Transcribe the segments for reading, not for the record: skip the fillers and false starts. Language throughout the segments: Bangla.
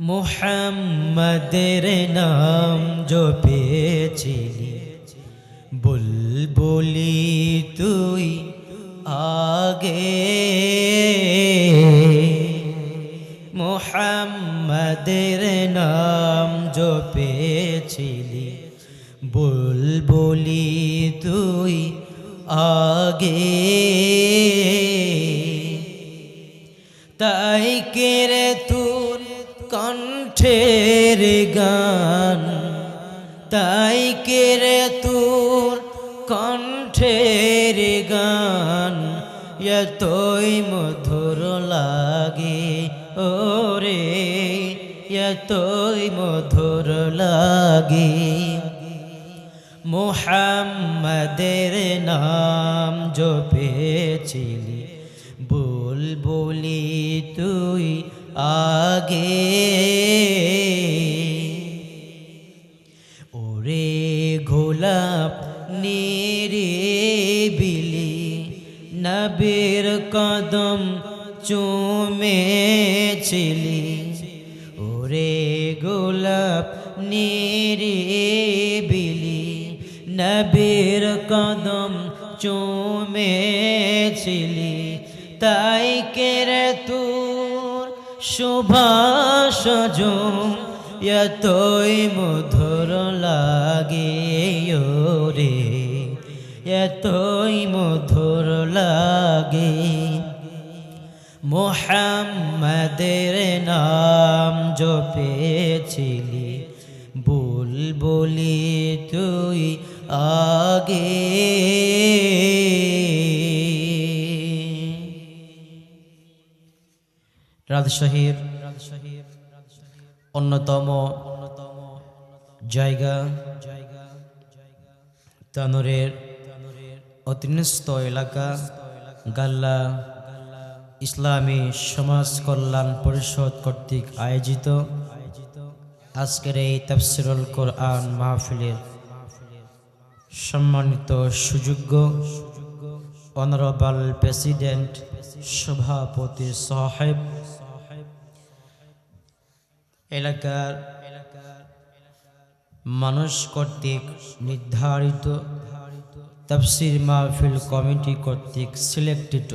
মুহাম্মাদের নাম জপেছিলি, বুলবুলি তুই আগে। মুহাম্মাদের নাম জপেছিলি, বুলবুলি তুই আগে। তাই কেরে তোর কণ্ঠের গান, তাই কেরে তোর কণ্ঠের গান এতই মধুর লাগে ওরে, এতই মধুর লাগে। মুহাম্মাদের নাম জপেছিলি, বুলবুলি তুই আগে। ওরে গোলাপ নিরিবিলি নবীর কদম চুমেছিলি, ওরে গোলাপ নিরিবিলি নবীর কদম চুমেছিলি। তাই কেরে তোর সুভাষ এতই মধুর লাগে ওরে, এতই মধুর লাগে। মুহাম্মাদের নাম জপেছিলি, বুলবুলি তুই আগে। রাজশাহীর অন্যতম জায়গা তানোরের অধীনস্থ এলাকা গাল্লা ইসলামী সমাজ কল্যাণ পরিষদ কর্তৃক আয়োজিত আজকের এই তাফসীরুল কোরআন মাহফিলের সম্মানিত সুযোগ্য অনারেবল প্রেসিডেন্ট সভাপতি সাহেব, এলাকার মানুষ কর্তৃক নির্ধারিত তাফসীর মাহফিল কমিটি কর্তৃক সিলেক্টেড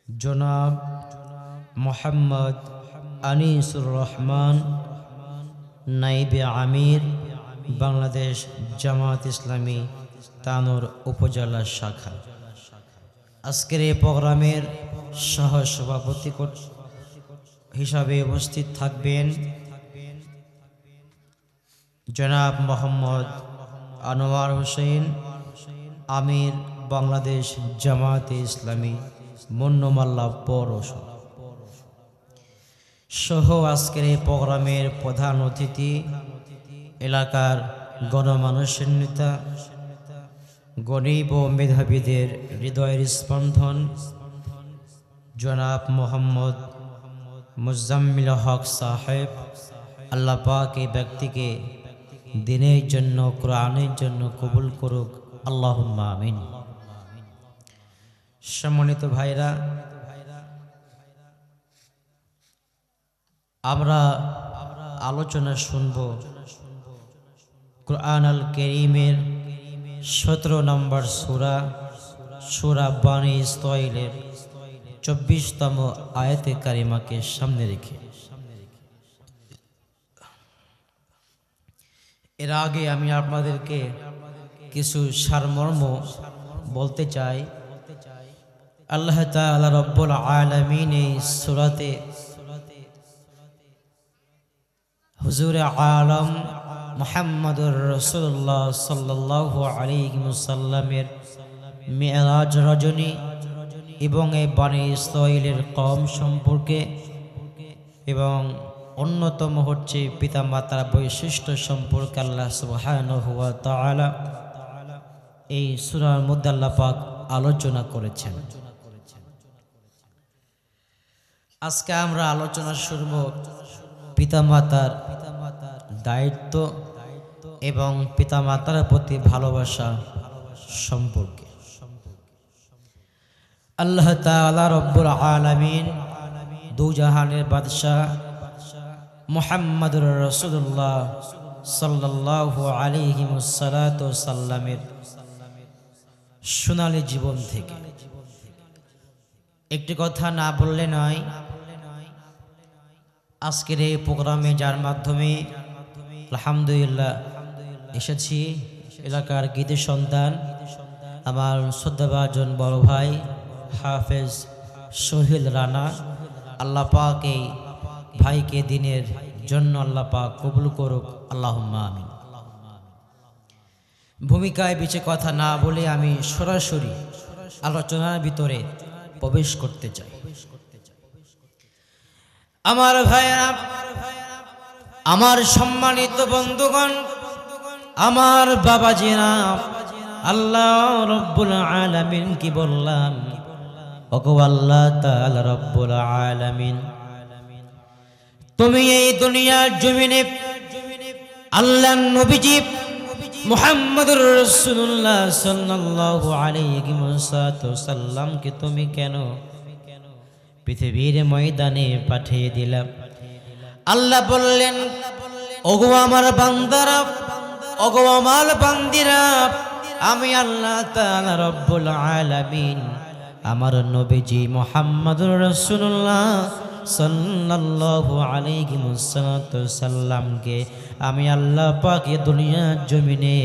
জনাব মোহাম্মদ আনিসুর রহমান, নাইবে আমির, বাংলাদেশ জামাত ইসলামী তানোর উপজেলা শাখা। আজকের এই প্রোগ্রামের সহ সভাপতি হিসাবে উপস্থিত থাকবেন জনাব মোহাম্মদ আনোয়ার হোসেন, আমির, বাংলাদেশ জামাতে ইসলামী মন্নমাল্লা পৌরসভা সহ আজকের এই প্রোগ্রামের প্রধান অতিথি এলাকার গণমানুষের নেতা, গরিব ও মেধাবীদের হৃদয়ের স্পন্দন জনাব মোহাম্মদ মুজাম্মিল হক সাহেব। আল্লাহ পাক এই ব্যক্তিকে দিনের জন্য, কোরআনের জন্য কবুল করুক, আল্লাহুম্মা আমিন। সম্মানিত ভাইরা, আমরা আলোচনা শুনব কুরআন আল কারীমের 17 নম্বর সূরা বানী ইসরাঈলের 24তম আয়াতে কারিমাকে সামনে রেখে। এর আগে আমি আপনাদেরকে কিছু সারমর্ম বলতে চাই। আল্লাহ তাআলা রব্বুল আলামিন এই সূরাতে হুজুরে আলম মুহাম্মদুর রাসূলুল্লাহ সাল্লাল্লাহু আলাইহি ওয়াসাল্লামের মিরাজ রজনী এবং এই বানী ইসরাঈলের কওম সম্পর্কে এবং অন্যতম হচ্ছে পিতামাতার বৈশিষ্ট্য সম্পর্কে আল্লাহ সুবহানাহু ওয়া তাআলা এই সূরার মধ্যে আল্লাহ পাক আলোচনা করেছেন। আজকে আমরা আলোচনা শুনব পিতামাতার দায়িত্ব এবং পিতামাতার প্রতি ভালোবাসা সম্পর্কে। আল্লাহ তাআলা রব্বুল আলামিন দু জাহানের বাদশাহ মুহাম্মাদুর রাসূলুল্লাহ সাল্লাল্লাহু আলাইহি সাল্লামের সোনালী জীবন থেকে একটি কথা না বললে নয়। আজকের এই প্রোগ্রামে যার মাধ্যমে আলহামদুলিল্লাহ এসেছি, এলাকার গীতি সন্তান আমার শ্রদ্ধাভাজন বড় ভাই হাফেজ সোহেল রানা। আল্লাহ পাক এই ভাইকে দিনের জন্য আল্লাহ পাক কবুল করুক, আল্লাহুম্মা আমিন। ভূমিকায় বেঁচে কথা না বলে আমি সরাসরি আলোচনার ভিতরে প্রবেশ করতে চাই। আমার ভাইয়েরা, আমার সম্মানিত বন্ধুগণ, আমার বাবাজিরা, আল্লাহ রব্বুল আলামিন কি বললাম, ওগো আল্লাহ তাআলা রব্বুল আলামিন, তুমি এই দুনিয়ার জমিনে আল্লাহর নবীজি মুহাম্মদুর রাসূলুল্লাহ সাল্লাল্লাহু আলাইহি ওয়াসাল্লামকে তুমি কেন পৃথিবীর ময়দানে পাঠিয়ে দিলাম? আল্লাহ বললেন, ওগো আমার বান্দারা, ওগো আমার বান্দিরা, আমি আল্লাহ তাআলা রব্বুল আলামিন আমার নবীজি মুহাম্মদুর রাসূলুল্লাহ সাল্লাল্লাহু আলাইহি ওয়াসাল্লামকে আমি আল্লাহ পাক এই দুনিয়ার জমিনে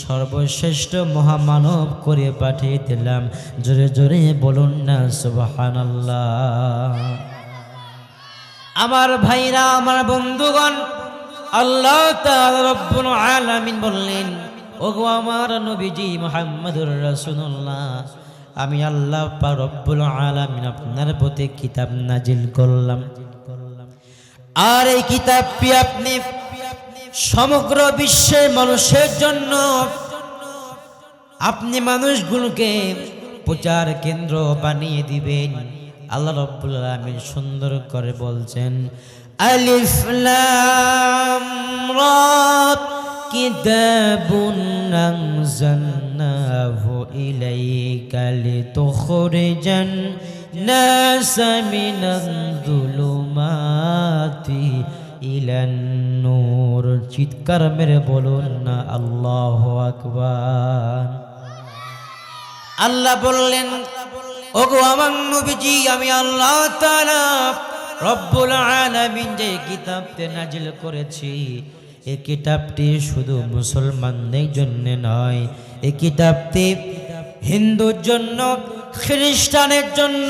সর্বশ্রেষ্ঠ মহামানব করে পাঠিয়ে দিলাম। জোরে জোরে বলুন না সুবহানাল্লাহ। আমার ভাইরা, আমার বন্ধুগণ, আল্লাহ তাআলা রব্বুল আলামিন বললেন, ওগো আমার নবীজি মুহাম্মদুর রাসূলুল্লাহ, আমি আল্লাহ পাক রব্বুল আলামিন আপনার প্রতি কিতাব নাজিল করলাম। আর এই কিতাবটি আপনি সমগ্র বিশ্বের মানুষের জন্য, আপনি মানুষগুলোকে প্রচার কেন্দ্র বানিয়ে দিবেন। আল্লাহ রব্বুল আলামিন সুন্দর করে বলছেন, আলিফ লাম রা কিতাবুন আনজালনাহু ইলাইকা লিতুখরিজান নাসা মিনাজ যুলুমাতি ইলান নূর। চিৎকার মেরে বলুন না আল্লাহু আকবার। আল্লাহ বললেন, ওগো আমার নবীজি, আমি আল্লাহ তাআলা রব্বুল আলামিন যে কিতাবটি নাজিল করেছি, এই কিতাবটি শুধু মুসলমানদের জন্য নয়, এই কিতাবটি হিন্দুর জন্য, খ্রিস্টানের জন্য,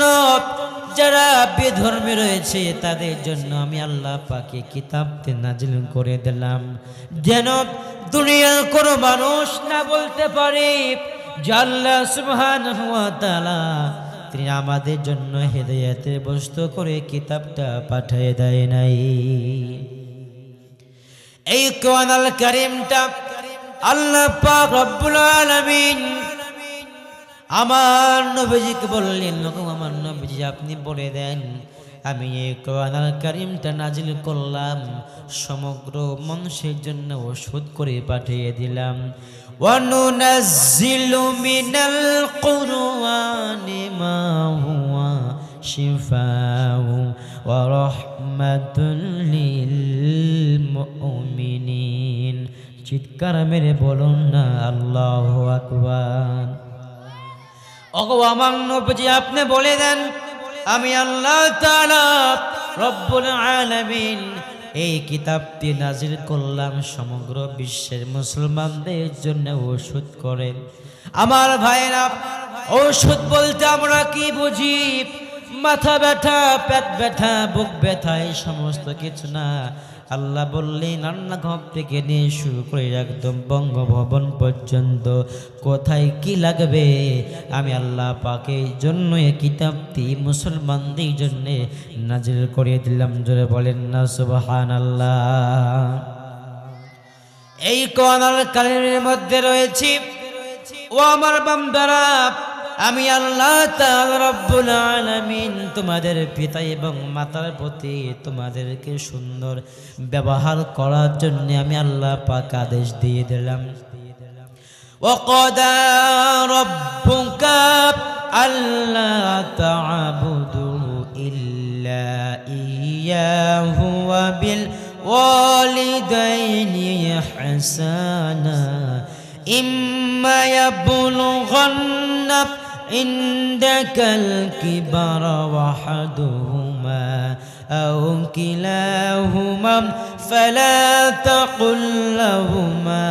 যারা বেধর্মী রয়েছে তাদের জন্য আমি আল্লাহ পাকে কিতাবটি নাজিল করে দিলাম, যেন দুনিয়ার কোনো মানুষ না বলতে পারে যে আল্লাহ সুবহানাহু ওয়া তাআলা তিনি আমাদের জন্য হেদায়েতের বস্তু করে কিতাবটা পাঠিয়ে দেয় নাই। এই কোরআনুল কারীমটা আল্লাহ পাক রব্বুল আলামিন আমার নবীজিকে বললেন, আমার নবীজি আপনি বলে দেন, আমি এই কোরআনুল কারীমটা নাজিল করলাম, সমগ্র মানুষের জন্য ওষুধ করে পাঠিয়ে দিলাম। ওয়া নুনাজ্জিলু মিনাল কুরআনি মা হুয়া শিফাউ ওয়া রাহমাতুল লিল মুমিনিন। চিৎকার মেরে বলুন না আল্লাহু আকবার। ওগো আমার নবীজি আপনি বলে দেন, আমি আল্লাহ তাআলা রব্বুল আলামিন এই কিতাবটি নাজিল করলাম সমগ্র বিশ্বের মুসলমানদের জন্য ওষুধ করে। আমার ভাইরা, ওষুধ বলতে আমরা কি বুঝি? মাথা ব্যথা, পেট ব্যথা, বুক ব্যথা, এই সমস্ত কিছু না। আল্লাহ বললেন, রান্নাঘর থেকে নিয়ে শুরু করে একদম বঙ্গভবন পর্যন্ত কোথায় কি লাগবে আমি আল্লাহ পাকের জন্য এই কিতাবটি মুসলমানদের জন্য নাজিল করে দিলাম। জোরে বলেন না সুবহানাল্লাহ। এই কোরআনুল কারীমের মধ্যে রয়েছে, ও আমার বান্দারা, আমি আল্লাহ তাআলা রব্বুল আলামিন তোমাদের পিতা এবং মাতার প্রতি তোমাদেরকে সুন্দর ব্যবহার করার জন্য আমি আল্লাহ পাক আদেশ দিয়ে দিলাম। وَقَضَى رَبُّكَ أَلَّا تَعْبُدُوا إِلَّا إِيَّاهُ وَبِالْوَالِدَيْنِ ওয়ালিদাইনি ইহসানা ইম্মা ইয়াবলুগান্না ইনদাকাল কিবারা ওয়াহাদুহুমা আও কিলাহুমা ফালা তাকুল লাহুমা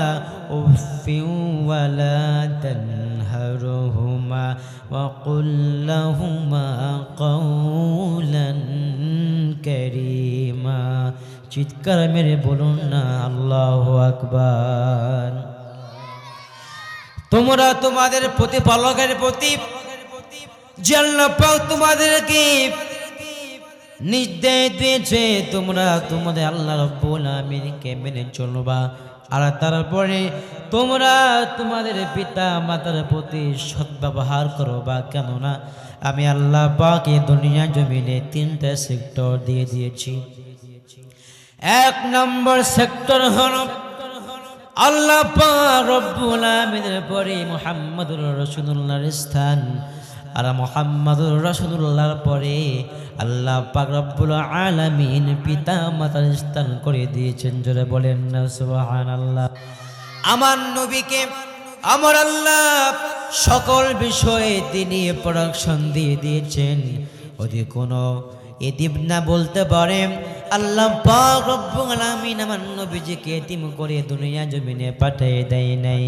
উফফিন ওয়ালা তানহারহুমা وقل لهما قولا كريما চিৎকার মেরে বলুন না আল্লাহু আকবার। তোমরা তোমাদের প্রতিপালকের প্রতি যে আল্লাহ পাক তোমাদেরকে নির্দেশ দিয়েছে তোমরা তোমাদের আল্লাহ রাব্বুল আমিনকে মেনে চলবা, আর তারপরে তোমরা তোমাদের পিতা মাতার প্রতি সদ্ব্যবহার করবা, কেননা আমি আল্লাহ পাক এই দুনিয়া জমিনে 3টা সেক্টর দিয়ে দিয়েছি। 1 নম্বর সেক্টর হলো আল্লাহ পাক রব্বুল আমিনের পরে মুহাম্মদুর রাসূলুল্লাহর স্থান, আর মুহাম্মদুর রাসূলুল্লাহর পরে আল্লাহ পাক রব্বুল আলামিন পিতা মাতার স্থান করে দিয়েছেন। জোরে বলেন না সুবহানাল্লাহ। আমার নবীকে আমার আল্লাহ সকল বিষয়ে তিনি প্রোডাকশন দিয়ে দিয়েছেন। যদি কোনো এতিম না বলতে পারে আল্লাহ পাক রব্বুল আলামিন আমার নবীজিকে এতিম করে দুনিয়া জমিনে পাঠিয়ে দেয় নাই।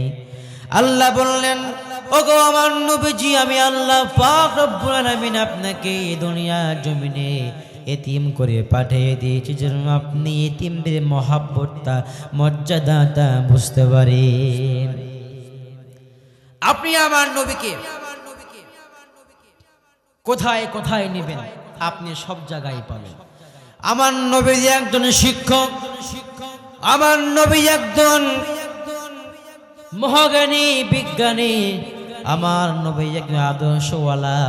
আল্লাহ বললেন, ওগো আমার নবীজি আমি আল্লাহ পাক রব্বুল আলামিন আপনাকে দুনিয়া জমিনে এতিম করে পাঠিয়ে দিয়েছি যেন আপনি এতিমদের মহব্বতটা মর্যাদাটা বুঝতে পারেন। আপনি আমার নবীকে কোথায় কোথায় নেবেন, আপনি সব জায়গায় পাবেন। আমার নবী একজন শিক্ষক, আমার নবী একজন মহাজ্ঞানী বিজ্ঞানী, আমার নবী একজন আদর্শওয়ালা,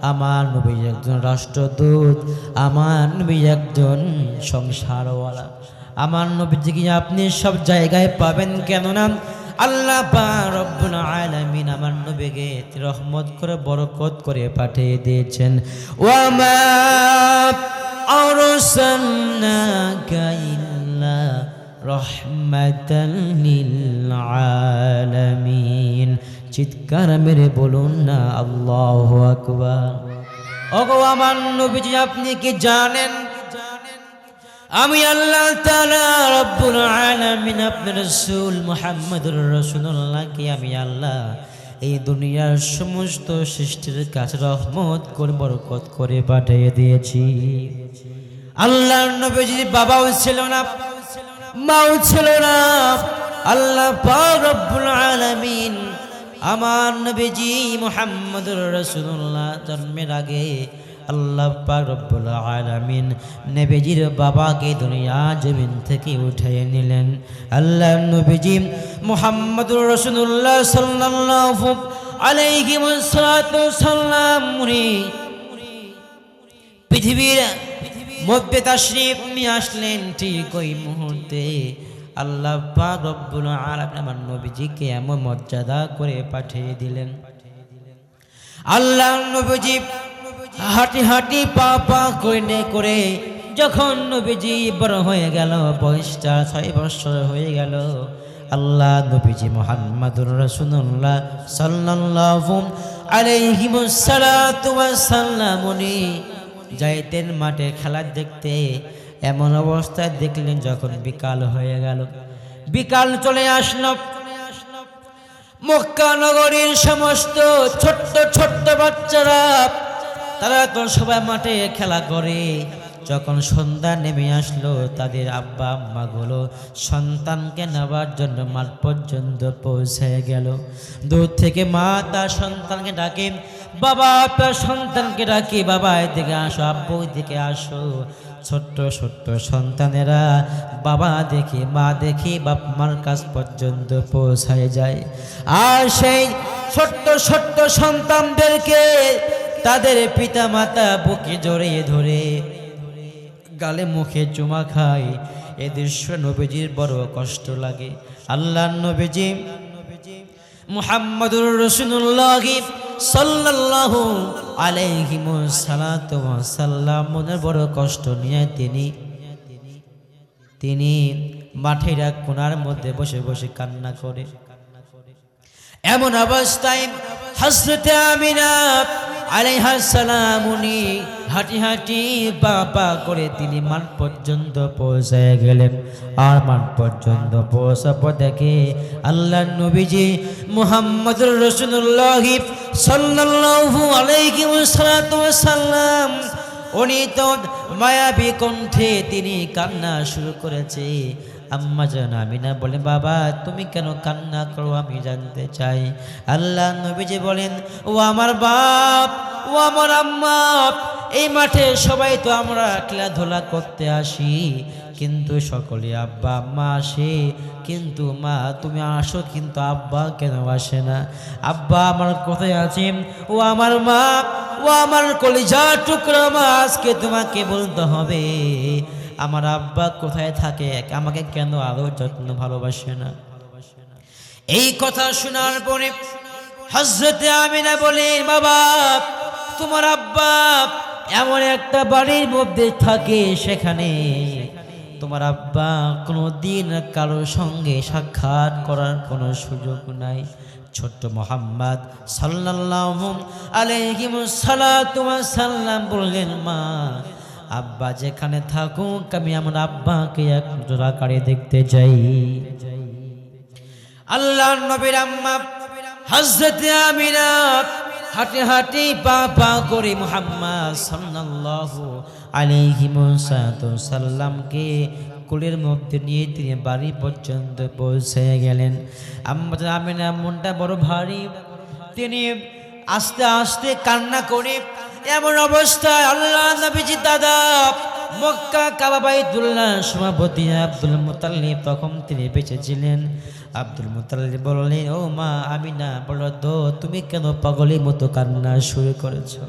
আমার নবী একজন রাষ্ট্রদূত, আমার নবী একজন সংসারওয়ালা। আমার নবীজিকে আপনি সব জায়গায় পাবেন, কেননা আল্লাহ পাক রব্বুল আলামিন আমার নবীকে রহমত করে বরকত করে পাঠিয়ে দিয়েছেন। ওয়া মা আরসালনাকা ইল্লা রহমাতাল লিল আলামিন। চিৎকার মেরে বলুন না আল্লাহু আকবার। ওগো আমার নবীজি আপনি কি জানেন আমি আল্লাহ তাআলা রব্বুল আলামিন আপনার রাসূল মুহাম্মদুর রাসূলুল্লাহকে আমি আল্লাহ এই দুনিয়ার সমস্ত সৃষ্টির কাছে রহমত করে বরকত করে পাঠিয়ে দিয়েছি। আল্লাহর নবীজির বাবাও ছিল না, মাও ছিল না। আল্লাহ পাক রব্বুল আলামিন আমার নবীজি মুহাম্মদুর রাসূলুল্লাহ জন্মের আগে আল্লাহ পাক রব্বুল আলামিন নবীজির বাবাকে দুনিয়া জমিন থেকে উঠিয়ে নিলেন। আল্লাহ নবীজি মুহাম্মদুর রাসূলুল্লাহ সাল্লাল্লাহু আলাইহি ওয়াসাল্লাম পৃথিবীর মধ্যে তাশরীফ নিয়ে আসলেন। ঠিক ওই মুহূর্তে আল্লাহ পাক রব্বুল আলামিন আমার নবীজিকে এমন মর্যাদা করে পাঠিয়ে দিলেন। আল্লাহ নবীজি হাঁটি হাঁটি পা পা করে যখন নবীজি বড় হয়ে গেল, বয়সটা 6 বছর হয়ে গেল, আল্লাহ নবীজি মুহাম্মদুর রাসূলুল্লাহ সাল্লাল্লাহু আলাইহি ওয়াসাল্লাম যাইতেন মাঠে খেলা দেখতে। এমন অবস্থায় দেখলেন যখন বিকাল হয়ে গেল, বিকাল চলে আসলো, মক্কা নগরীর সমস্ত ছোট্ট ছোট্ট বাচ্চারা তারা তো সবাই মাঠে খেলা করে। যখন সন্ধ্যা নেমে আসলো তাদের আব্বা আম্মাগুলো সন্তানকে নেওয়ার জন্য মাঠ পর্যন্ত পৌঁছে গেল। দূর থেকে মা তার সন্তানকে ডাকে, বাবা তার সন্তানকে ডাকে, বাবা এদিকে আসো, আব্বু এদিকে আসো। ছোট্ট ছোট্ট সন্তানেরা বাবা দেখে মা দেখে বাপ মার কাছ পর্যন্ত পৌঁছায় যায়। আর সেই ছোট্ট ছোট্ট সন্তানদেরকে তাদের পিতা মাতা বুকে জড়িয়ে ধরে গালে মুখে চুমা খায়। এ দৃশ্য নবীজির বড় কষ্ট লাগে। আল্লাহর নবীজি মুহাম্মদুর রাসূলুল্লাহ সাল্লাল্লাহু আলাইহি ওয়াসাল্লাম মনের বড় কষ্ট নিয়ে তিনি তিনি মাঠের এক কোণার মধ্যে বসে বসে কান্না করে। এমন অবস্থায় হযরত আমিনা আলাইহিস সালাম উনি হাঁটি হাঁটি পা করে তিনি মাঠ পর্যন্ত পৌঁছে গেলেন। আর মাঠ পর্যন্ত পৌঁছার দেখে আল্লাহর নবীজি মুহাম্মদুর রাসূলুল্লাহ সাল্লাল্লাহু আলাইহি ওয়াসাল্লাম উনি তো মায়াবী কণ্ঠে তিনি কান্না শুরু করেছে। আম্মা জান আমিনা বলেন, বাবা তুমি কেন কান্না করো, আমি জানতে চাই। আল্লাহ নবীজি বলেন, ও আমার বাপ, ও আমার আম্মা, এই মাঠে সবাই তো আমরা খেলাধুলা করতে আসি, কিন্তু সকলে আব্বা আম্মা আসে, কিন্তু মা তুমি আসো, কিন্তু আব্বা কেন আসে না? আব্বা আমার কোথায় আছে? ও আমার মা, ও আমার কলিজার টুকরা মা, আজকে তোমাকে বলতে হবে আমার আব্বা কোথায় থাকে, আমাকে কেন আরো যত্ন ভালোবাসে না? এই কথা শোনার পরে হযরত আমিনা বলেন, বাবা তোমার আব্বা এমন একটা বাড়ির মধ্যে থাকে, সেখানে তোমার আব্বা কোনোদিন কারোর সঙ্গে সাক্ষাৎ করার কোনো সুযোগ নাই। ছোট্ট মুহাম্মদ সাল্লাল্লাহু আলাইহি ওয়াসাল্লাম বললেন, মা আব্বা যেখানে থাকুক আমি আমার আব্বাকে এক জোড়াকারে দেখতে চাই। আল্লাহর নবীর আম্মা হযরত আমিনা হাঁটি হাঁটি পা করে মুহাম্মদ সাল্লাল্লাহু আলাইহি ওয়াসাল্লামকে কোলের মধ্যে নিয়ে তিনি বাড়ি পর্যন্ত পৌঁছে গেলেন। আম্মা আমিনা মনটা বড় ভারী, তিনি আস্তে আস্তে কান্না করে এমন অবস্থায় আল্লাহ নবীজি দাদা মক্কা কাবা বাইতুল্লাহ সভাপতি আব্দুল মুতাল্লিব তখন তিনি বেঁচে ছিলেন। আব্দুল মুতাল্লিব বললেন, ও মা আমিনা বলো তো তুমি কেন পাগলের মতো কান্না শুরু করেছো?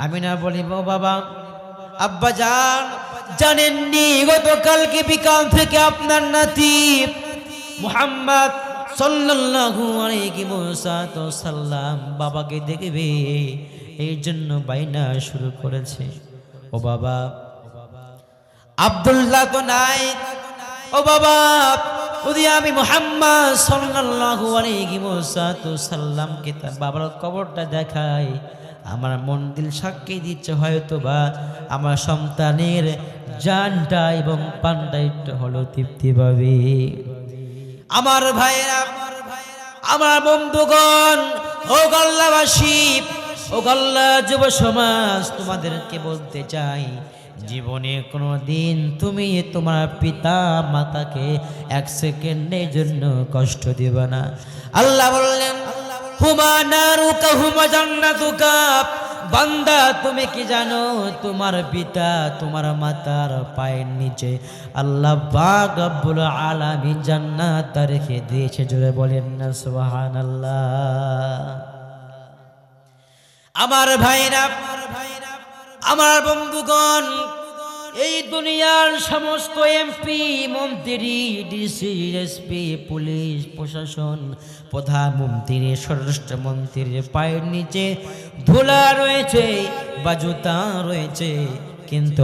আমিনা বলি, ও বাবা আব্বা জানেননি গতকালকে বিকাল থেকে আপনার নাতি মুহাম্মদ সাল্লাল্লাহু আলাইহি ওয়াসাল্লাম বাবাকে দেখবে, এই জন্য বাইনা শুরু করেছে। ও বাবা আব্দুল্লাহ তো নাই, ও বাবা যদি আমি মুহাম্মদ সাল্লাল্লাহু আলাইহি ওয়াসাল্লামকে তার বাবার কবরটা দেখাই, আমার মন দিল সাক্ষী দিচ্ছে হয়তো বা আমার সন্তানের জানটা এবং পানটা একটু হলো তৃপ্তি পাবে। আমার ভাইরা, আমার বন্ধুগণ, ও গল্লাবাসী, ও গল্লা যুব সমাজ, তোমাদেরকে বলতে চাই জীবনে কোনো দিন তুমি তোমার পিতা মাতাকে এক সেকেন্ডের জন্য কষ্ট দিবে না। আল্লাহ বললেন, হুমা নারুকা হুমা জান্নাতুকা, বান্দা তুমি কি জানো তোমার পিতা তোমার মাতার পায়ের নিচে আল্লাহ পাক রব্বুল আলামিন জান্নাত রেখে দিয়েছে। জোরে বলেন না সুবহানাল্লাহ। আমার ভাইরা, আমার বন্ধুগণ, এই দুনিয়ার সমস্ত এমপি মন্ত্রী ডিসি এসপি পুলিশ প্রশাসন প্রধানমন্ত্রী স্বরাষ্ট্রমন্ত্রীর পায়ের নিচে ধুলা রয়েছে বা জুতা রয়েছে, কিন্তু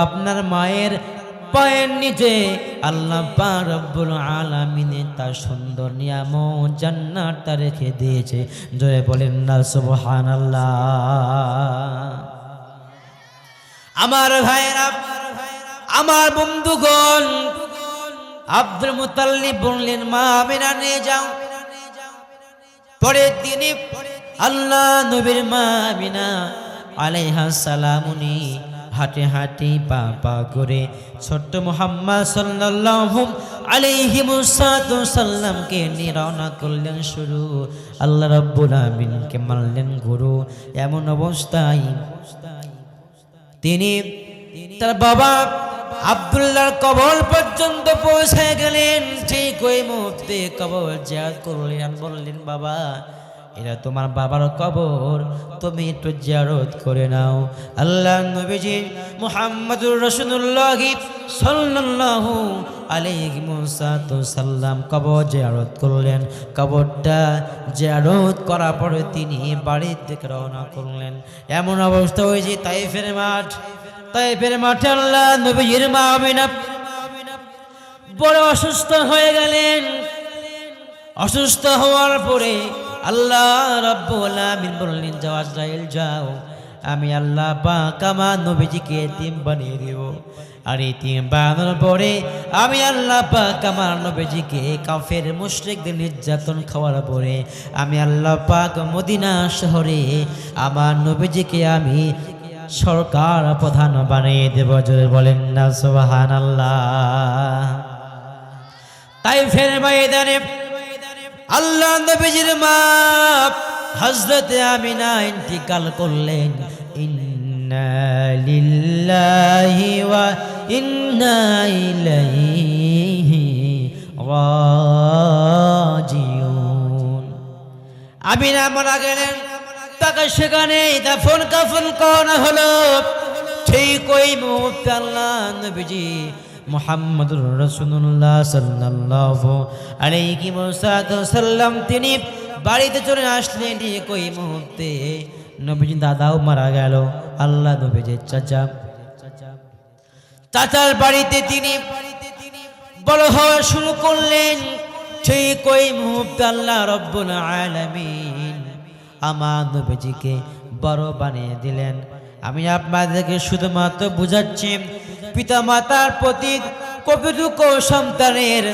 আপনার মায়ের পায়ের নিচে আল্লাহ পাক রব্বুল আলামিন তার সুন্দর নিয়ামত জান্নাত রেখে দিয়েছে। জোরে বলেন না সুবহানাল্লাহ। আমার ভাইরা, আমার বন্ধুগণ, আব্দুল মুতাল্লিব বললেন, মা আমিনা নিয়ে যাও। পরের দিনে আল্লাহ নবীর মা আমিনা আলাইহিস সালাম উনি হাঁটে হাঁটে পা করে ছোট্ট মুহাম্মদ সাল্লাল্লাহু আলাইহি ওয়াসাল্লামকে নিয়ে রওনা করলেন শুরু। আল্লাহ রাব্বুল আমিনকে মানলেন গুরু। এমন অবস্থায় তিনি তার বাবা আব্দুল্লাহর কবর পর্যন্ত পৌঁছে গেলেন। ঠিক ওই মুহূর্তে কবর জিয়ারত করলেন, বললেন, বাবা এরা তোমার বাবার কবর, তুমি একটু জিয়ারত করে নাও। আল্লাহ নবীজি মুহাম্মদুর রাসূলুল্লাহ সাল্লাল্লাহু আলাইহি ওয়াসাল্লাম কবর জিয়ারত করলেন। কবরটা জিয়ারত করার পরে তিনি বাড়ির দিকে রওনা করলেন। এমন অবস্থা হয়েছে তাইফের মাঠ, তাইফের মাঠে আল্লাহ নবীর মা আমিনা বড় অসুস্থ হয়ে গেলেন। অসুস্থ হওয়ার পরে আল্লাহ রাব্বুল আলামিন বললেন, যাও আজরাইল যাও, আমি আল্লাহ পাক আমার নবীজিকে এতিম বানিয়ে দেব। আর এতিম বানানোর পরে আমি আল্লাহ পাক আমার নবীজিকে কাফের মুশরিকদের নির্যাতন খাওয়ার পরে আমি আল্লাহ পাক মদিনা শহরে আমার নবীজিকে আমি সরকার প্রধান বানিয়ে দেব। জোরে বলেন না সুবহানাল্লাহ। তাইফের ময়দানে আল্লাহ নবীজির মা হযরত আমিনা ইন্তিকাল করলেন। ইন্না লিল্লাহি ওয়া ইন্না ইলাইহি রাজিউন। আমিনা মারা গেলেন, তাকে সেখানে দাফন কাফন করা হলো। ঠিক ওই মুহূর্তে আল্লাহ নবীজি মুহাম্মদুর রাসূলুল্লাহ সাল্লাল্লাহু আলাইহি ওয়াসাল্লাম তিনি বাড়িতে চলে আসলেন। ঠিক ওই মুহূর্তে নবীজি দাদাও মারা গেল। আল্লাহ নবীজির চাচার বাড়িতে তিনি বড় হওয়া শুরু করলেন। ঠিক ওই মুহূর্তে আল্লাহ রাব্বুল আলামিন আমার নবীজিকে বড় বানিয়ে দিলেন। আমি আপনাদেরকে শুধুমাত্র বুঝাচ্ছি, পিতা মাতার প্রতি কতটুকু সন্তানের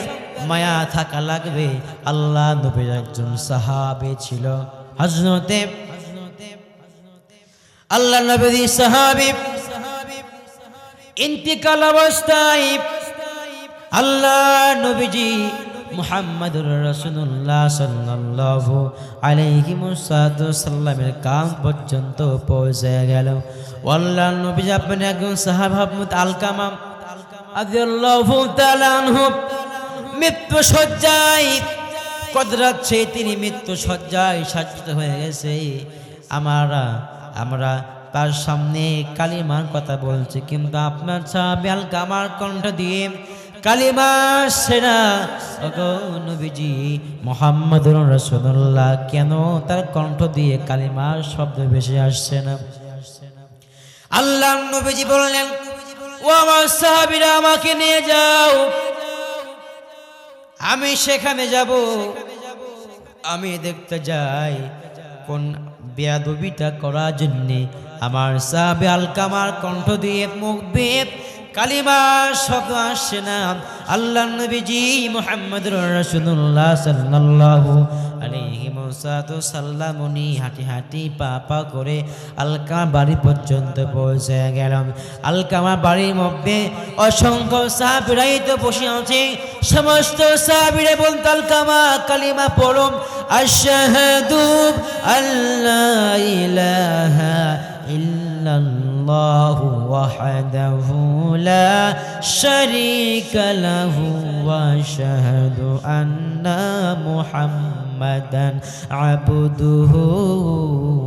মায়া থাকা লাগবে। আল্লাহ নবীর একজন সাহাবী ছিল, হযরতে আল্লাহ নবীর সাহাবী ইন্তিকাল অবস্থায় আল্লাহ নবীজি মুহাম্মদুর রাসূলুল্লাহ সাল্লাল্লাহু আলাইহি ওয়াসাল্লামের কান পর্যন্ত পৌঁছে গেল। আল্লাহ নবীজি আপনি একজন সাহাবা আলকামা রাদিয়াল্লাহু তাআলা আনহু মৃত্যু শয্যায় কদরাচ্ছে, তিনি মৃত্যু শয্যায় সাজ্জিত হয়ে গেছে। আমরা তার সামনে কালিমার কথা বলছি, কিন্তু আপনার সাহাবী আলকামার কণ্ঠ দিয়ে কালিমা সেনা নবীজি মুহাম্মদুর রাসূলুল্লাহ কেন তার কণ্ঠ দিয়ে কালিমার শব্দ ভেসে আসছে না? আল্লাহ নবীজি বললেন, ও আমার সাহাবীরা, আমাকে নিয়ে যাও, আমি সেখানে যাব। আমি দেখতে যাই কোন বেয়াদবিটা করার জন্য আমার সাহাবী আলকামার কণ্ঠ দিয়ে মুখ দিয়ে কালিমা শব্দ আসছে না। আল্লাহ নবীজি মুহাম্মদুর রাসূলুল্লাহ সাল্লাল্লাহু আলাইহি ওয়াসাল্লাম উনি হাঁটি হাঁটি পা পা করে আলকামা বাড়ি পর্যন্ত পৌঁছে গেলাম। আলকামা বাড়ির মধ্যে অসংখ্য সাহাবীরাই তো বসে আছে। সমস্ত সাহাবীরা বলতে, আলকামা কালিমা পড়ো, আশহাদু আল্লা ইলাহা ইল্লাল্লাহু ওয়াহদাহু লা শারীকা লাহু ওয়া আশহাদু আন্না মুহাম্মাদান আবদুহু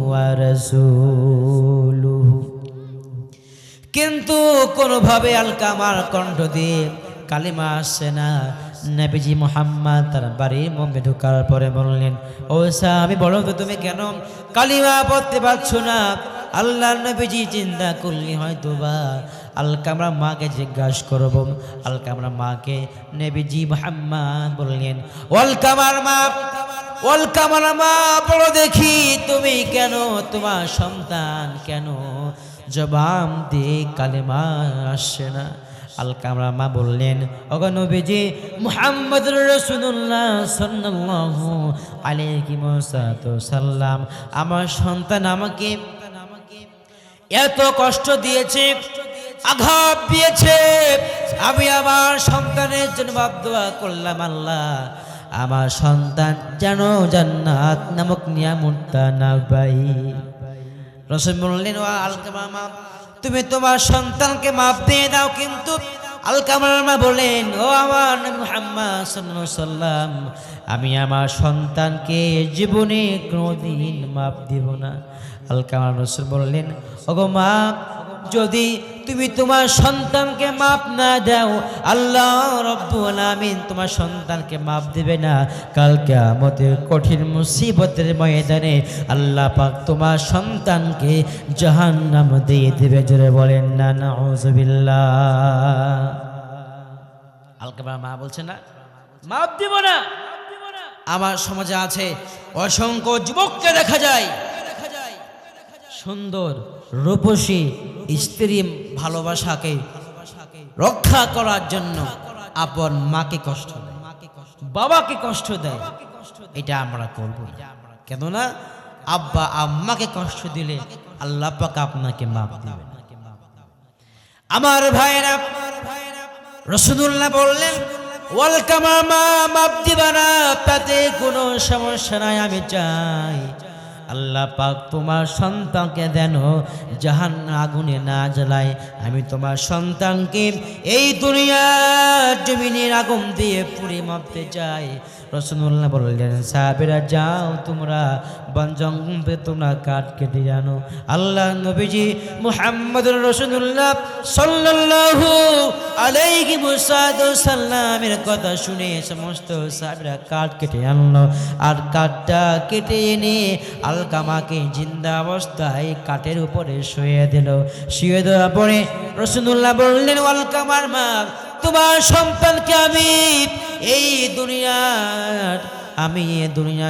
ওয়া রাসূলুহু। কিন্তু কোনোভাবে আলকামার কণ্ঠ দিয়ে কালিমা আসছে না। নবীজি মুহাম্মদ তার বাড়ির মধ্যে ঢোকার পরে বললেন, ও সাহাবী, বলো তো তুমি কেন কালিমা পড়তে পারছো না? আল্লাহ নবীজি চিন্তা করলে হয়তো বা আলকামার মাকে জিজ্ঞাসা করব। আলকামার মাকে নবীজি মুহাম্মদ বললেন, আলকামার মা বলো দেখি তুমি কেন, তোমার সন্তান কেন জবান দিয়ে কালিমা আসছে না? আলকামার মা বললেন, ওগো নবীজি মুহাম্মদুর রাসূলুল্লাহ সাল্লাল্লাহু আলাইহি ওয়াসাল্লাম, আমার সন্তান আমাকে এত কষ্ট দিয়েছে, আঘাত দিয়েছে, আমি আমার সন্তানের জন্য দোয়া করলাম, আল্লাহ আমার সন্তান যেন জান্নাত নামক নিয়ামতটা না পাই। রাসূল বললেন, ও আলকামা মা, তুমি তোমার সন্তানকে মাফ দিয়ে দাও। কিন্তু আলকামার মা বলেন, ও আমার নবী মুহাম্মদ সাল্লাল্লাহু আলাইহি ওয়াসাল্লাম, আমি আমার সন্তানকে জীবনে কোনোদিন মাফ দিব না। আলকামার রাসূল বললেন, ওগো মা, যদি তুমি তোমার সন্তানকে মাপ না দাও, আল্লাহ রব্বুল আমিন তোমার সন্তানকে মাপ দিবে না। কাল কিয়ামতের কঠিন মুসিবতের ময়দানে আল্লাহ পাক তোমার সন্তানকে জাহান্নাম দিয়ে দিবে। জোরে বলেন না নাউযুবিল্লাহ। আলকামা মা বলছে না মাপ দিব না। আমার সমাজে আছে অসংখ্য যুবককে দেখা যায় সুন্দর রূপসী স্ত্রী ভালোবাসাকে রক্ষা করার জন্য আপন মাকে কষ্ট দেয়, বাবাকে কষ্ট দেয়। এটা আমরা করব না। কেননা আব্বা আম্মাকে কষ্ট দিলে আল্লাহ পাক আপনাকে মাফ দিবেন। আমার ভাইরা, রাসূলুল্লাহ বললেন ওয়াল কামামা মাফ দিবা না, তাতে কোনো সমস্যা নাই। আমি চাই আল্লাহ পাক তোমার সন্তানকে যেন জাহান্নাম আগুনে না জ্বালায়। আমি তোমার সন্তানকে এই দুনিয়ার জমিনের আগুন দিয়ে পুড়ে মাপতে চাই। রাসূলুল্লাহ বললেন সাহাবীরা যাও তোমরা বন জঙ্গলে তোমরা কাঠ কেটে জানো। আল্লাহ নবীজি মুহাম্মদুর রাসূলুল্লাহ সাল্লাল্লাহু আলাইহি ওয়াসাল্লামের কথা শুনে সমস্ত সাহাবীরা কাঠ কেটে আনলো। আর কাঠটা কেটে এনে আলকামাকে জিন্দা অবস্থায় কাঠের উপরে শুয়ে দিল। শুয়ে দেওয়ার পরে রাসূলুল্লাহ বললেন আলকামার মা, তোমার সন্তানকে আমি এই দুনিয়ার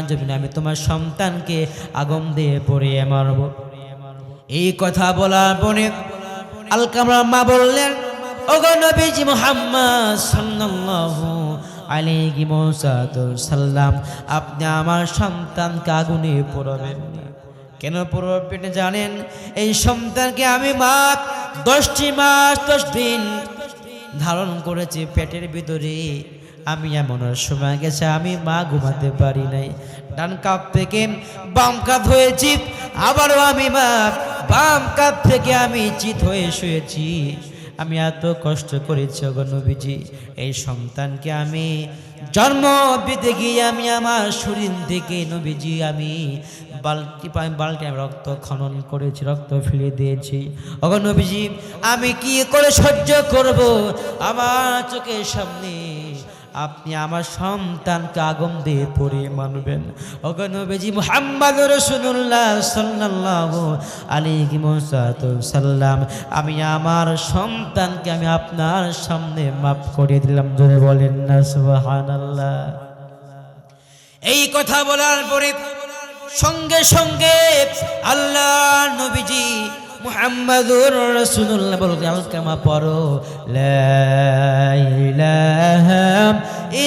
জমিনে আমি তোমার সন্তানকে আগুন দিয়ে পুড়িয়ে মারব। এই কথা বলার পরে আলকামার মা বললেন ওগো নবীজি মুহাম্মদ সাল্লাল্লাহু আলাইহি ওয়াসাল্লাম, আপনি আমার সন্তানকে আগুনে পোড়াবেন না। কেন পোড়াবেন জানেন? এই সন্তানকে আমি মাত্র 10টি মাস 10 দিন ধারণ করেছি পেটের ভিতরে। আমি এমন সময় গেছে আমি মা ঘুমাতে পারি নাই, ডান কাপ থেকে বাম কাপ হয়েছি, আবারও আমি মা বাম কাপ থেকে আমি চিত হয়ে শুয়েছি। আমি এত কষ্ট করেছি ওগো নবীজি, এই সন্তানকে আমি জন্ম দিতে গিয়ে আমি আমার শরীর থেকে নবীজি আমি বালতি আমি রক্ত খনন করেছি, রক্ত ফেলে দিয়েছি। ওগো নবীজি আমি কি করে সহ্য করব? আমার চোখের সামনে আপনি আমার সন্তানকে আগুন দিয়ে পুড়িয়ে মারবেন। ওগো নবীজি মুহাম্মদুর রাসূলুল্লাহ সাল্লাল্লাহু আলাইহি ওয়াসাল্লাম, আমি আমার সন্তানকে আমি আপনার সামনে মাফ করে দিলাম। জোরে বলেন না সুবহানাল্লাহ। এই কথা বলার পরে সঙ্গে সঙ্গে আল্লাহ নবীজি মুহাম্মদুর রাসূলুল্লাহ বললেন আলকামা পড়ো লা ইলাহা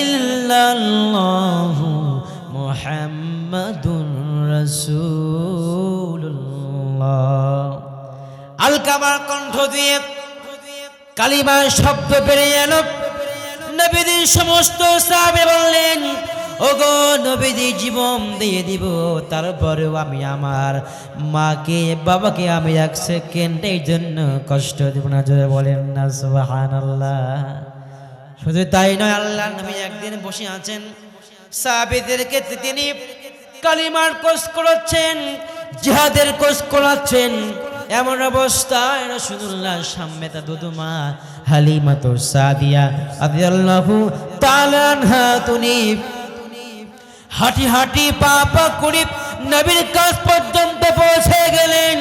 ইল্লাল্লাহু মুহাম্মাদুর রাসূলুল্লাহ। আলকামার কণ্ঠ দিয়ে কালিমার শব্দ বেরিয়ে এলো। নবীজির সমস্ত সাহাবী বললেন ওগো নবীজি জীবন দিয়ে দিব, তারপরেও আমি আমার মাকে বাবাকে আমি 1 সেকেন্ডের জন্য কষ্ট দেব না। জোরে বলেন না সুবহানাল্লাহ। শুধু তাই নয়, আল্লাহ নবী একদিন বসে আছেন, সাহাবীদেরকে তিনি কালিমার কোর্স করাচ্ছেন, জিহাদের কোর্স করাচ্ছেন। এমন অবস্থায় রাসূলুল্লাহর সামনে তার দুধমা হালিমাতুস সাদিয়া রাদিয়াল্লাহু তাআলা আনহা তিনি হাঁটি হাঁটি পা পা করে নবীর কাছ পর্যন্ত পৌঁছে গেলেন।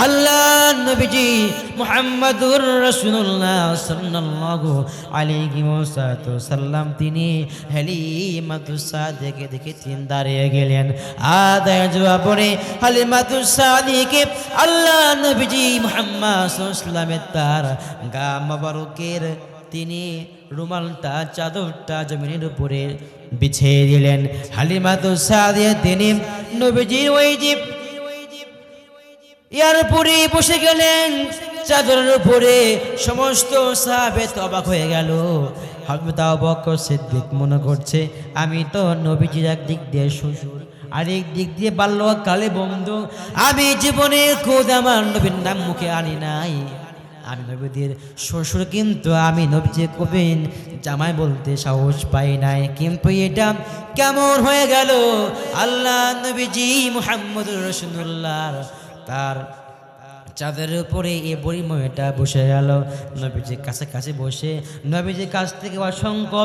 আল্লাহ নবীজি মুহাম্মদুর রাসূলুল্লাহ সাল্লাল্লাহু আলাইহি ওয়াসাল্লাম তিনি হালিমাতুস সাদিয়াকে দেখে তিনি দাঁড়িয়ে গেলেন। আদায় জবাব পড়ে হালিমাতুস সাদিয়াকে আল্লাহ নবীজি মুহাম্মদ সাল্লাল্লাহু আলাইহি ওয়াসাল্লামের তার গা মোবারকের তিনি রুমালটা চাদরটা জমিনের উপরে বিছিয়ে দিলেন। হালিমাতুস সাদিয়া তিনি নবীজির ওই যে ইয়ার উপরে বসে গেলেন চাদরের উপরে। সমস্ত সাহাবে তো অবাক হয়ে গেল। হযরত আবু বকর সিদ্দিক মনে করছে আমি তো নবীজির একদিক দিয়ে শ্বশুর, আরেক দিক দিয়ে বাল্যকালে বন্ধু, আমি জীবনে খোদ আমার নবীর নাম মুখে আনি নাই, আমি নবীদের শ্বশুর, কিন্তু আমি নবীজি কবেন জামাই বলতে সাহস পাই নাই। কিন্তু এটা কেমন হয়ে গেল? আল্লাহ নবীজি মুহাম্মদুর রাসূলুল্লাহ তার চাঁদের উপরে এই বুড়ি মহিলাটা বসে গেল। নবীজির কাছাকাছি বসে নবীজির কাছ থেকে অসংখ্য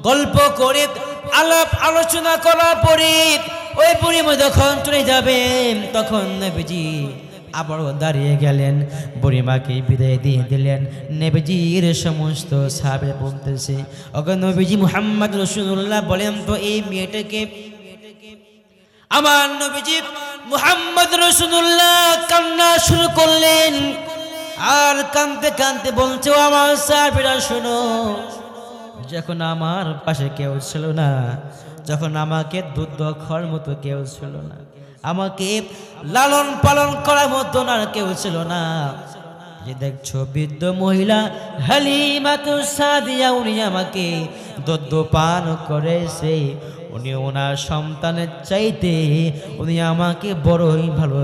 গল্প করে আলাপ আলোচনা করার পরে ওই বুড়ি মহিলা যখন চলে যাবে তখন নবীজি আবারও দাঁড়িয়ে গেলেন, বুড়িমাকে বিদায় দিয়ে দিলেন। নবীজির সমস্ত সাহাবে বলতেছে, ওগো নবীজি মুহাম্মদ রাসূলুল্লাহ বলেন তো এই মেয়েটাকে। আমার নবীজি মুহাম্মদ রাসূলুল্লাহ কান্না শুরু করলেন, আর কাঁদতে কাঁদতে বলছে, ও আমার সাহাবীরা শোনো, যখন আমার পাশে কেউ ছিল না, যখন আমাকে দুধ খাওয়ার মতো কেউ ছিল না, আমাকে লালন পালন করার মতো আর কেউ ছিল না, যে দেখছো বৃদ্ধ মহিলা হালিমাতু সাদিয়া উনি আমাকে দুধ পান করেছে, উনি ওনার সন্তানের চাইতে উনি আমাকে বড়ই ভালো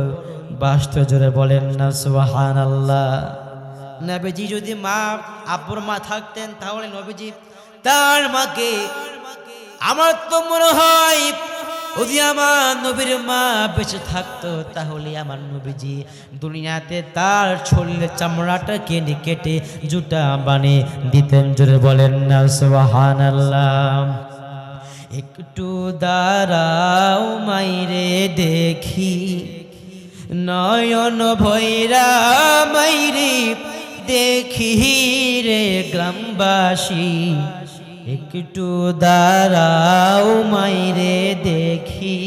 বাসতে। জোরে বলেন না সুবহানাল্লাহ। নবীজি যদি মা আব্বুর মা থাকতেন তাহলে নবীজি তার মাকে, আমার তো মনে হয় যদি আমার নবীর মা বেঁচে থাকতো তাহলে আমার নবীজি দুনিয়াতে তার শরীরের চামড়াটা কেটে জুতা বানিয়ে দিতেন। জোরে বলেন না সুবহানাল্লাহ। একটু দাঁড়াও মাইরে দেখি, নয়ন ভৈরা মাইরে দেখি রে গ্রামবাসী, একটু দাঁড়াও মাইরে দেখি,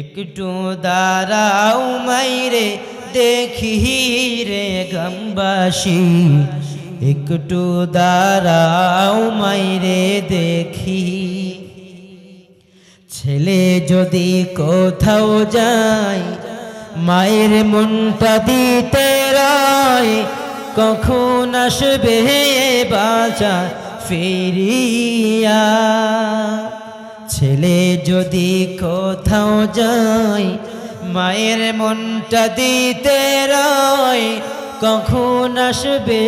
একটু দাঁড়াও মাইরে দেখি রে গ্রামবাসী, একটু দাঁড়াও মাইরে দেখি। ছেলে যদি কোথাও যায় মায়ের মনটা দিতে রয়, কখন আসবে বাঁচা ফিরিয়া। ছেলে যদি কোথাও যায় মায়ের মনটা দিতে রয়, কখন আসবে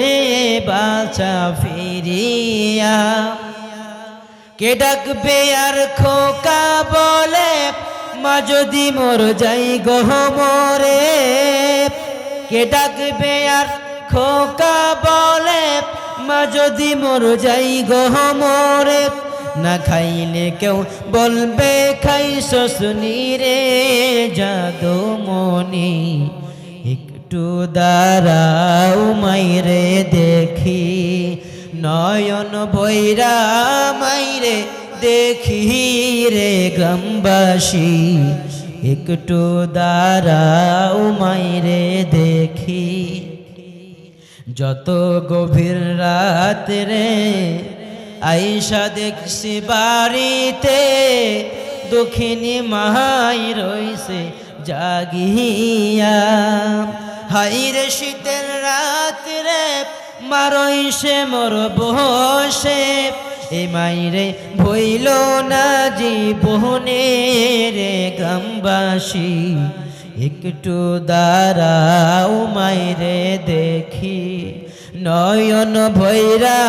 বাঁচা ফিরিয়া। কে ডাকবে আর খোকা বলে, মা যদি মর যাই গহমরে। কে ডাকবে আর খোকা বলে, মা যদি মর যাই গহমরে। না খাইলে কেউ বলবে খাইছ শুনি রে জাদুমণি, একটু দাঁড়াও মাইরে দেখি, নয়ন ভৈরা মাইরে দেখি রে গ্রামবাসী, একটু দাঁড়াও মাইরে দেখি। যত গভীর রাত রে আইসা দেখছি বাড়িতে, দক্ষিণী মাই রইছে জাগিয়া। হাইরে শীতের রাত রে মারইছে মোর বসে, এ মাইরে ভইল না জীবনে রে গ্রামবাসী, একটু দাঁড়াও মাইরে দেখি, নয়ন ভৈরা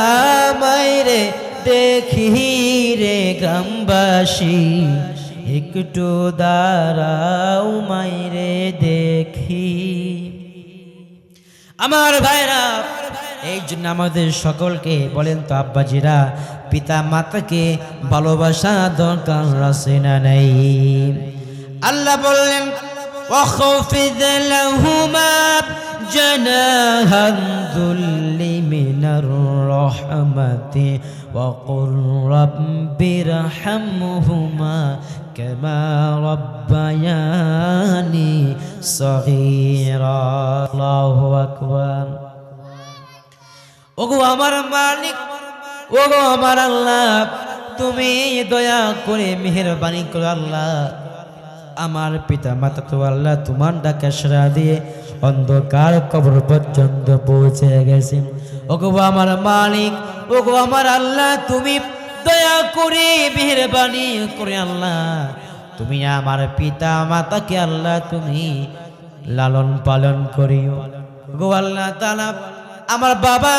মাইরে দেখি রে গ্রামবাসী, একটু দাঁড়াও মাইরে দেখি। আমার ভাইরা, এই জন্য আমাদের সকলকে বলেন তো আব্বাজিরা, পিতা মাতাকে ভালোবাসা দরকার আছে না নাই? আল্লাহ বললেন وَخَفِضْ لَهُمَا جَنَاحَ الذُّلِّ مِنَ الرَّحْمَةِ وَقُلْ رَبِّ ارْحَمْهُمَا كَمَا رَبَّيَانِي صَغِيرًا الله أكبر। ওগো আমার মালিক, ওগো আমার আল্লাহ, তুমি দয়া করে মেহেরবানি করো আল্লাহ। আমার পিতা মাতা তো আল্লাহ তোমার ডাকে সাড়া দিয়ে অন্ধকার কবর পর্যন্ত পৌঁছে গেছে। ওগো আমার মালিক, ওগো আমার আল্লাহ, তুমি দয়া করে মেহেরবানি করে আল্লাহ তুমি আমার পিতা মাতাকে আল্লাহ তুমি লালন পালন করিও। ওগো আল্লাহ তাআলা, আমার বাবা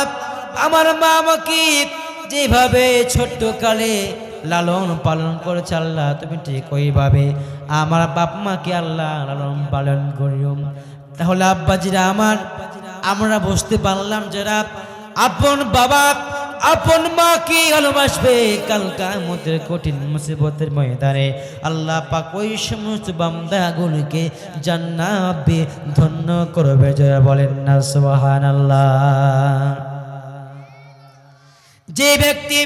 আমার মা আমাকে যেভাবে ছোট্ট কালে লালন পালন করেছে আল্লাহ, তুমি ঠিক ওইভাবে আমার বাপ মাকে আল্লাহ লালন পালন করিও। তাহলে আব্বাজিরা আমার, আমরা বুঝতে পারলাম যারা আপন বাবা আপন মাকে ভালোবাসবে কাল কিয়ামতের কঠিন মুসিবতের ময়দানে আল্লাহ পাক ওই সমস্ত বান্দাগুলোকে জান্নাতে ধন্য করবে। যারা বলেন না সুবহানাল্লাহ। যে ব্যক্তি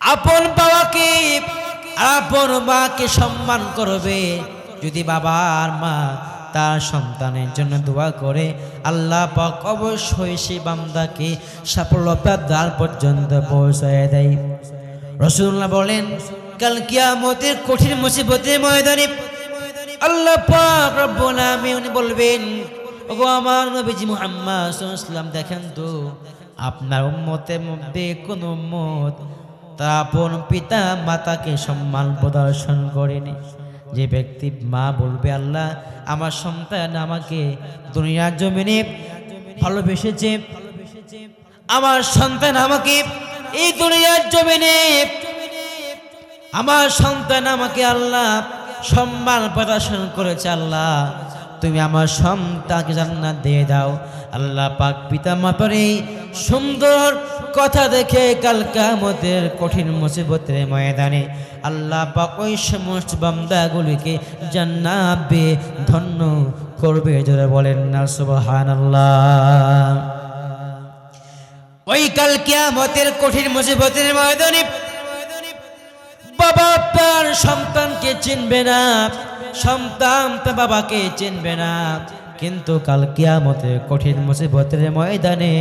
আপন বাবাকে আপন মাকে সম্মান করবে, যদি বাবা আর মা তার সন্তানের জন্য দোয়া করে আল্লাহ পাক অবশ্যই সেই বান্দাকে সফলতার দ্বার পর্যন্ত পৌঁছায় দেয়। রাসূলুল্লাহ বলেন কাল কিয়ামতের কঠিন মুসিবতের ময়দানে আল্লাহ পাক রব্বুল আলামিন বলবেন, ওগো আমার নবীজি মুহাম্মদ সাল্লাল্লাহু আলাইহি ওয়াসাল্লাম, দেখেন তো আপনার উম্মতের মধ্যে কোন উম্মত তার আপন পিতা মাতাকে সম্মান প্রদর্শন করেনি। যে ব্যক্তি মা বলবে আল্লাহ আমার সন্তান আমাকে দুনিয়ার জমিনে ভালোবেসেছে, আমার সন্তান আমাকে এই দুনিয়ার জমিনে, আমার সন্তান আমাকে আল্লাহ সম্মান প্রদর্শন করেছে, আল্লাহ তুমি আমার সন্তানকে জান্নাত দিয়ে দাও। আল্লাহ পাক পিতা মাতার এই সুন্দর কথা দেখে কাল কিয়ামতের কঠিন মুসিবতের ময়দানে আল্লাহ পাক ওই সমস্ত বান্দাগুলিকে জান্নাতে ধন্য করবে। যারা বলেন না সুবহানাল্লাহ। ওই কাল কিয়ামতের কঠিন মুসিবতের ময়দানে বাবা তার সন্তানকে চিনবে না, সন্তান তার বাবাকে চিনবে না, কিন্তু কাল কিয়ামতের কঠিন মুসিবতের ময়দানে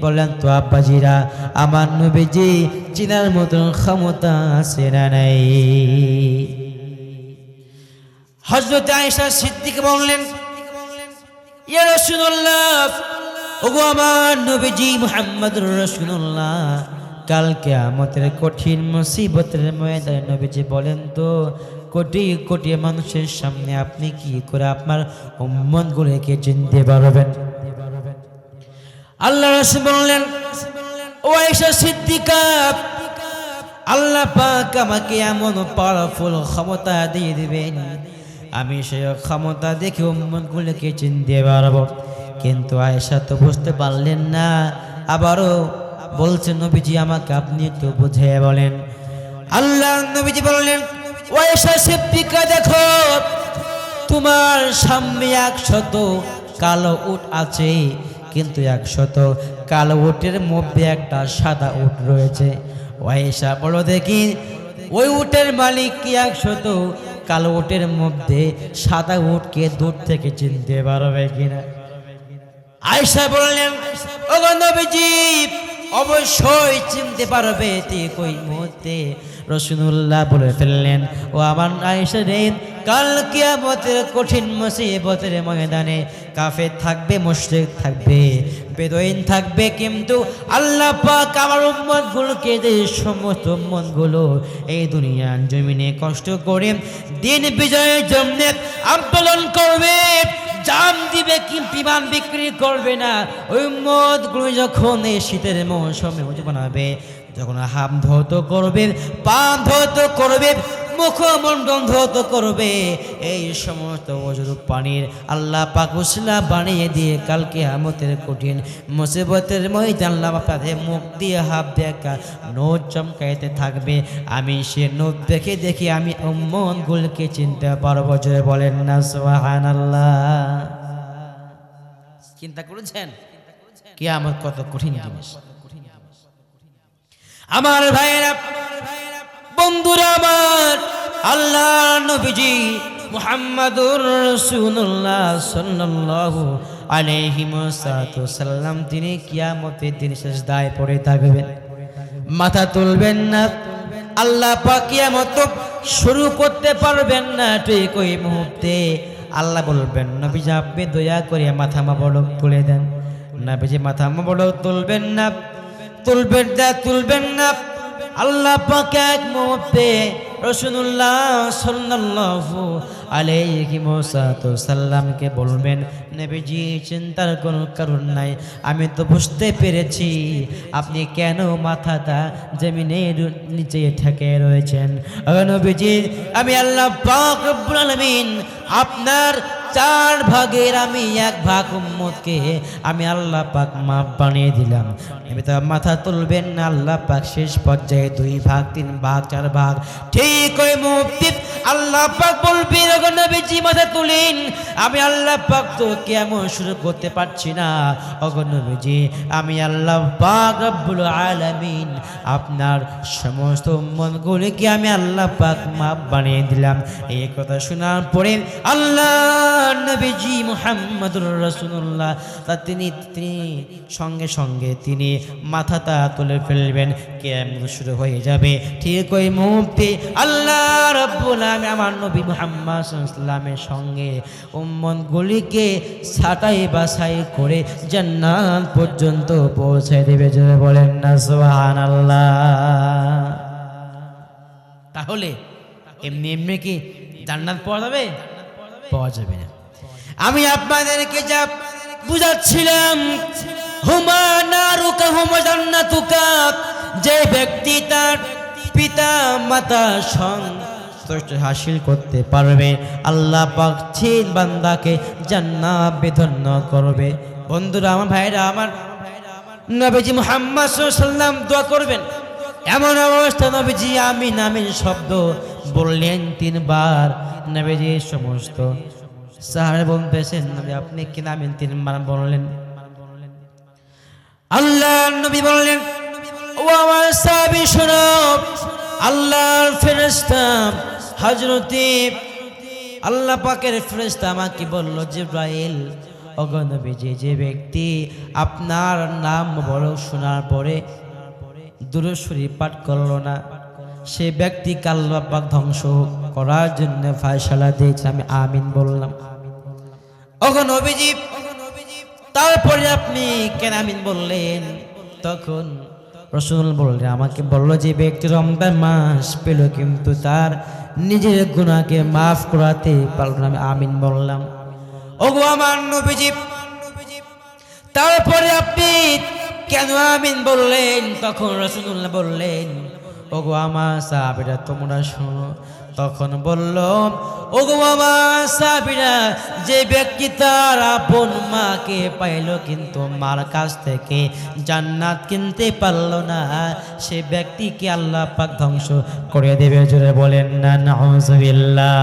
বলেন তো আব্বাজিরা আমার নবীজি চিনার মতন ক্ষমতা আছে না নাই? হযরত আয়েশা সিদ্দিকা বললেন, ইয়া রাসূলুল্লাহ, ওগো আমার নবীজি মুহাম্মদুর রাসূলুল্লাহ, কাল কিয়ামতের কঠিন মুসিবতের ময়দানে নবীজি বলেন তো কোটি কোটি মানুষের সামনে আপনি কি করে আপনার উম্মতগুলোকে চিনতে পারবেন? আল্লাহ রাসূল বললেন, ও আয়েশা সিদ্দিকা, আল্লাহ পাক আমাকে এমন পাওয়ারফুল ক্ষমতা দিয়ে দিবেন, আমি সেই ক্ষমতা দেখে উম্মতগুলোকে চিনতে পারবো। কিন্তু আয়েশা তো বুঝতে পারলেন না, আবারও বলছেন নবীজি আমাকে আপনি একটু বুঝিয়ে বলেন। আল্লাহ নবীজি বললেন, ও আয়েশা সিদ্দিকা, দেখো তোমার সামনে 100 কালো উট আছে, কিন্তু 100 কালো উটের মধ্যে একটা সাদা উট রয়েছে। ও আয়েশা বলো দেখি ওই উটের মালিক কি 100 কালো উটের মধ্যে সাদা উটকে দূর থেকে চিনতে পারবে কিনা? আয়েশা বললেন, ওগো নবীজি অবশ্যই চিনতে পারবে। ঠিক ওই মুহূর্তে রাসূলুল্লাহ বলে ফেললেন, ও আমার আয়েশা রে, কাল কিয়ামতের কঠিন মুসিবতের ময়দানে কাফের থাকবে, মুশরিক থাকবে, বেদুইন থাকবে, কিন্তু আল্লাহ পাক আমার উম্মতগুলোকে, যে সমস্ত উম্মতগুলো এই দুনিয়ার জমিনে কষ্ট করে দিন বিজয়ের জন্য আন্দোলন করবে, জান দিবে কিন্তু ইমান বিক্রি করবে না, ওই উম্মতগুলো যখন এই শীতের মৌসুমে বানাবে, যখন হাম ধৌত করবে, পা ধৌত করবে, মুখমণ্ডল ধৌত করবে, এই সমস্ত অজুর পানির আল্লাহ পাক উসলা বানিয়ে দিয়ে কাল কিয়ামতের কঠিন মুসিবতের ময়দানে আল্লাহ তাদের মুখ দিয়ে হাত দেখা নোট চমকাইতে থাকবে। আমি সে নোট দেখে দেখে আমি উম্মতগুলোকে চিনতে পারবো। জোরে বলেন না সুবহানাল্লাহ। চিন্তা করেছেন কিয়ামত কত কঠিন জিনিস? আমার ভাইরা, বন্ধুরা আমার, আল্লাহ নবীজি মুহাম্মদুর রাসূলুল্লাহ সাল্লাল্লাহু আলাইহি ওয়াসাল্লাম তিনি কিয়ামতের দিন সিজদায় পড়ে থাকবেন, মাথা তুলবেন না। আল্লাহ পাক কিয়ামত শুরু করতে পারবেন না। ঠিক ওই মুহূর্তে আল্লাহ বলবেন, নবীজি আপনি দয়া করে মাথা মোবারক তুলে দেন। নবীজি মাথা মোবারক তুলবেন না, তুলবেন না। আল্লাহ পাক এক মুহূর্তে রাসূলুল্লাহ সাল্লাল্লাহু আলাইহি ওয়াসাল্লামকে বলবেন, নবীজি চিন্তার কোনো কারণ নাই, আমি তো বুঝতে পেরেছি আপনি কেন মাথাটা জমিনের নিচে ঠেকে রয়েছেন। নবীজি, আমি আল্লাহ পাক রব্বুল আলামিন আপনার 4 ভাগের আমি 1 ভাগ উম্মতকে আমি আল্লাহ পাক মাপ বানিয়ে দিলাম। নবী তো মাথা তুলবেন না, আল্লাহ পাক শেষ পর্যায়ে 2 ভাগ 3 ভাগ 4 ভাগ ঠিক ওই মুহূর্তে আল্লাহ পাক বলবেন ওগো নবীজি মাথা তুলেন, আমি আল্লাহ পাক তো কিয়ামত শুরু করতে পারছি না। ওগো নবীজি আমি আল্লাহ পাক রব্বুল আলামিন আপনার সমস্ত উম্মতগুলিকে আমি আল্লাহ পাক মাপ বানিয়ে দিলাম। এই কথা শোনার পরে আল্লাহ নবীজি মুহাম্মদুর রাসূলুল্লাহ তিনি সঙ্গে সঙ্গে তিনি মাথাটা তুলে ফেলবেন, কিয়ামত শুরু হয়ে যাবে। ঠিক ওই মুহূর্তে আল্লাহ রাব্বুল আলামিন আমার নবী মুহাম্মদ সাল্লাল্লাহু আলাইহি ওয়াসাল্লামের সঙ্গে উম্মতগুলিকে ছাঁটাই বাছাই করে জান্নাত পর্যন্ত পৌঁছে দেবে। জোরে বলেন না সুবহানাল্লাহ। তাহলে এমনি এমনি কি জান্নাত পাওয়া যাবে? পাওয়া যাবে না। আমি আপনাদেরকে যা বুঝাচ্ছিলাম, হুমা নারুকা হুমা জান্নাতুকা, যে ব্যক্তি তার পিতা মাতা সন্তুষ্ট হাসিল করতে পারবে আল্লাহ পাক সেই বান্দাকে জান্নাত বিধান করবে। বন্ধুরা আমার, ভাইরা আমার, নবীজি মুহাম্মদ সাল্লাল্লাহু আলাইহি ওয়াসাল্লাম দোয়া করবেন। এমন অবস্থা নবীজি আমিন আমিন শব্দ বললেন 3 বার। নবীজি সমস্ত সাহাবা বলতেছেন নবী আপনি কি আমিন 3 বার বললেন? আল্লাহ নবী বললেন ও আমার সাহাবী শোনো, আল্লাহর ফেরেশতা হযরতে আল্লাহ পাকের ফেরেশতা আমাকে বলল জিবরাইল ওগো নবীজি যে ব্যক্তি আপনার নাম বড় শোনার পরে দুরূদ শরীফ পাঠ করলো না, সে ব্যক্তিকে আল্লাহ পাক ধ্বংস করার জন্য ফয়সালা দিয়েছে। আমি আমিন বললাম। ওগো নবীজি তারপরে আপনি কেন আমিন বললেন? তখন রাসূল বললেন আমাকে বলল যে ব্যক্তি রমজান মাস পেল কিন্তু তার নিজের গুনাহকে মাফ করাতে পারল না। আমি আমিন বললাম। ওগো আমার নবীজি তারপরে আপনি কেন আমিন বললেন? তখন রাসূলুল্লাহ বললেন ওগো আমার সাহাবীরা তোমরা শোনো। তখন বলল ওগো আমার সাহাবীরা যে ব্যক্তি তার আপন মাকে পাইল কিন্তু মার কাছ থেকে জান্নাত কিনতে পারল না, সে ব্যক্তিকে আল্লাহ পাক ধ্বংস করে দেবে। জোরে বলেন না নাউযুবিল্লাহ।